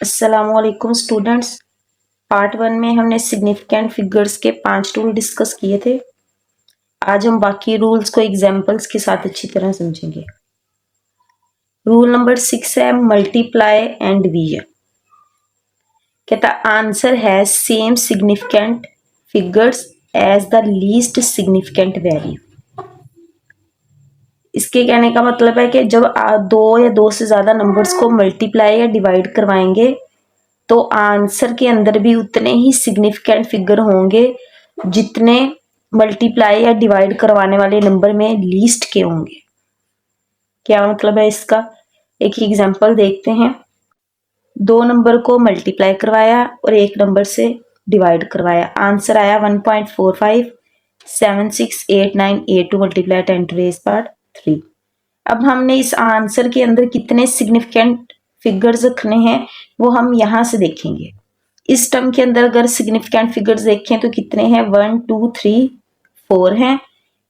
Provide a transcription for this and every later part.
अस्सलामुअलैकुम students. Part 1 में हमने सिग्निफिकेंट फिगर्स के 5 रूल डिस्कस किए थे। आज हम बाकी रूल्स को एग्जांपल्स के साथ अच्छी तरह समझेंगे। रूल नंबर 6 है मल्टीप्लाई एंड डिवीजन। कहता आंसर है same significant figures as the least significant value. इसके कहने का मतलब है कि जब आप दो या दो से ज्यादा नंबर्स को मल्टीप्लाई या डिवाइड करवाएंगे तो आंसर के अंदर भी उतने ही सिग्निफिकेंट फिगर होंगे जितने मल्टीप्लाई या डिवाइड करवाने वाले नंबर में लीस्ट के होंगे। क्या मतलब है इसका? एक एग्जांपल देखते हैं। दो नंबर को मल्टीप्लाई करवाया और एक नंबर से डिवाइड करवाया, आंसर आया 1.45 768982 मल्टीप्लाई 10 टू रेज पावर 3। अब हमने इस आंसर के अंदर कितने सिग्निफिकेंट फिगर्स रखने हैं वो हम यहां से देखेंगे। इस टर्म के अंदर अगर सिग्निफिकेंट फिगर्स देखें तो कितने हैं? 1 2 3 4 हैं।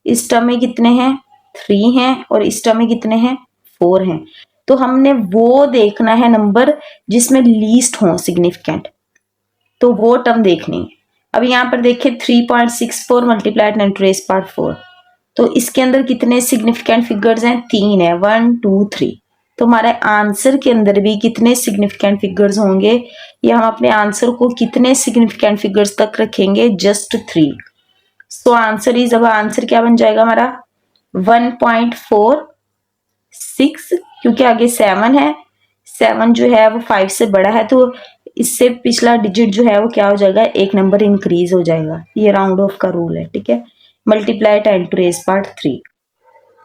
इस टर्म में कितने हैं? 3 हैं। और इस टर्म में कितने हैं? 4 हैं। तो हमने वो देखना है नंबर जिसमें लीस्ट हो सिग्निफिकेंट, तो वो टर्म देखनी है। अब यहाँ पर देखें 3.64 मल्टीप्लाइड 10 टू रेज पावर 4, तो इसके अंदर कितने सिग्निफिकेंट फिगर्स हैं? 3 है, 1 2 3। तो हमारे आंसर के अंदर भी कितने सिग्निफिकेंट फिगर्स होंगे, या हम अपने आंसर को कितने सिग्निफिकेंट फिगर्स तक रखेंगे? जस्ट 3। सो आंसर इज, अब आंसर क्या बन जाएगा हमारा? 1.46, क्योंकि आगे 7 है। 7 जो है वो 5 से बड़ा है, तो इससे पिछला डिजिट जो है वो क्या हो जाएगा? एक नंबर इंक्रीज हो जाएगा। ये राउंड ऑफ का रूल है, ठीक है। Multiply 10 to raise power 3।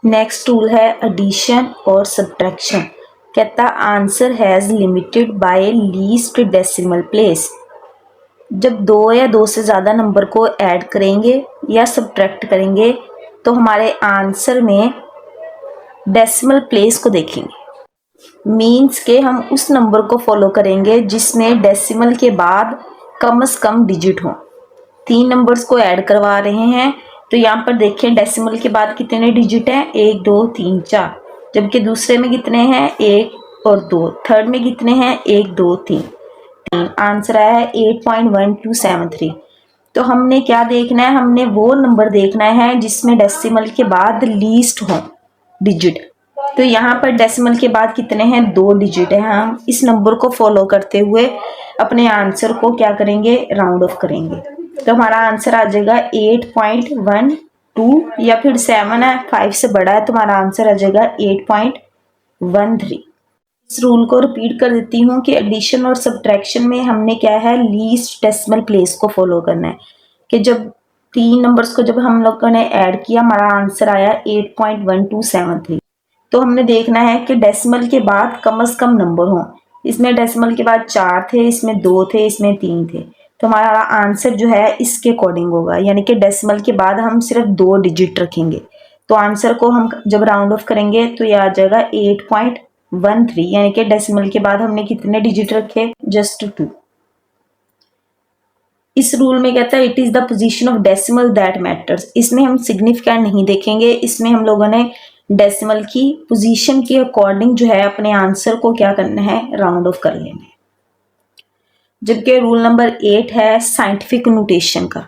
Next rule है एडिशन और सब्ट्रैक्शन। कहता answer has limited by least decimal place. जब दो या दो से ज्यादा नंबर को ऐड करेंगे या सब्ट्रैक्ट करेंगे तो हमारे आंसर में डेसिमल प्लेस को देखेंगे। मीन्स के हम उस नंबर को फॉलो करेंगे जिसमें डेसिमल के बाद कम से कम डिजिट हो। 3 नंबर्स को ऐड करवा रहे हैं तो यहाँ पर देखें डेसिमल के बाद कितने डिजिट हैं? 1 2 3 4। जबकि दूसरे में कितने हैं? 1 और 2। थर्ड में कितने हैं? 1 2 3। आंसर आया है 8.1273। तो हमने क्या देखना है? हमने वो नंबर देखना है जिसमें डेसिमल के बाद लीस्ट हो डिजिट। तो यहाँ पर डेसिमल के बाद कितने हैं? 2 डिजिट है। हम इस नंबर को फॉलो करते हुए अपने आंसर को क्या करेंगे? राउंड ऑफ करेंगे। तो हमारा आंसर आ जाएगा 8.12, या फिर 7 है, 5 से बड़ा है, तो हमारा आंसर आ जाएगा 8.13। इस रूल को रिपीट कर देती हूँ कि एडिशन और सब्ट्रैक्शन में हमने क्या है? लीस्ट डेसिमल प्लेस को फॉलो करना है। कि जब 3 नंबर्स को जब हम लोगों ने ऐड किया, हमारा आंसर आया 8.1273। तो हमने देखना है कि डेसिमल के बाद कम से कम नंबर हो। इसमें डेसिमल के बाद 4 थे, इसमें 2 थे, इसमें 3 थे। तो हमारा आंसर जो है इसके अकॉर्डिंग होगा, यानी कि डेसिमल के बाद हम सिर्फ 2 डिजिट रखेंगे। तो आंसर को हम जब राउंड ऑफ करेंगे तो यह आ जाएगा 8.13, यानी कि डेसिमल के बाद हमने कितने डिजिट रखे? जस्ट 2। इस रूल में कहता है it is the position of decimal that matters. इसमें हम सिग्निफिकेंट नहीं देखेंगे, इसमें हम लोगों ने डेसिमल की पोजीशन के अकॉर्डिंग जो है अपने आंसर को क्या करना है? राउंड ऑफ कर लेना है। जबकि रूल नंबर 8 है साइंटिफिक नोटेशन का।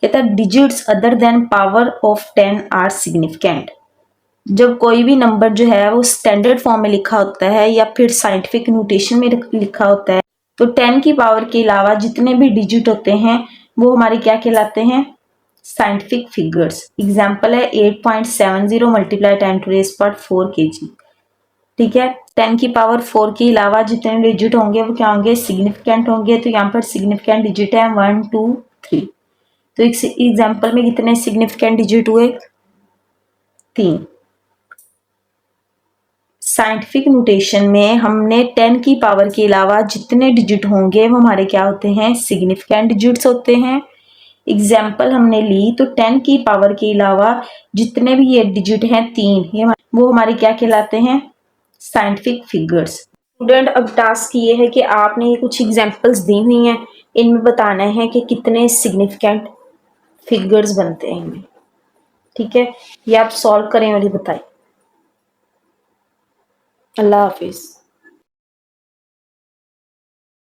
कहता है digits other than power of 10 are significant. जब कोई भी नंबर जो है वो स्टैंडर्ड फॉर्म में लिखा होता है या फिर साइंटिफिक नोटेशन में लिखा होता है, तो 10 की पावर के अलावा जितने भी डिजिट होते हैं वो हमारे क्या कहलाते हैं? Scientific figures. एग्जाम्पल है 8.70 multiply 10 to raise power 4 kg। ठीक है, 10 की पावर 4 के अलावा जितने डिजिट होंगे वो क्या होंगे? सिग्निफिकेंट होंगे। तो यहाँ पर सिग्निफिकेंट डिजिट है 1 2 3। तो इस एग्जाम्पल में कितने सिग्निफिकेंट डिजिट हुए? 3। साइंटिफिक नोटेशन में हमने 10 की पावर के अलावा जितने डिजिट होंगे वो हमारे क्या होते हैं? सिग्निफिकेंट डिजिट्स होते हैं। एग्जाम्पल हमने ली तो 10 की पावर के अलावा जितने भी ये डिजिट हैं 3, ये वो हमारे क्या कहलाते हैं? Scientific figures. स्टूडेंट अब टास्क ये है कि आपने ये कुछ एग्जाम्पल्स दी हुई हैं, इनमें बताना है कि कितने सिग्निफिकेंट फिगर्स बनते हैं इनमें। ठीक है, ये आप सॉल्व करें और ये बताएं। अल्लाह हाफिज।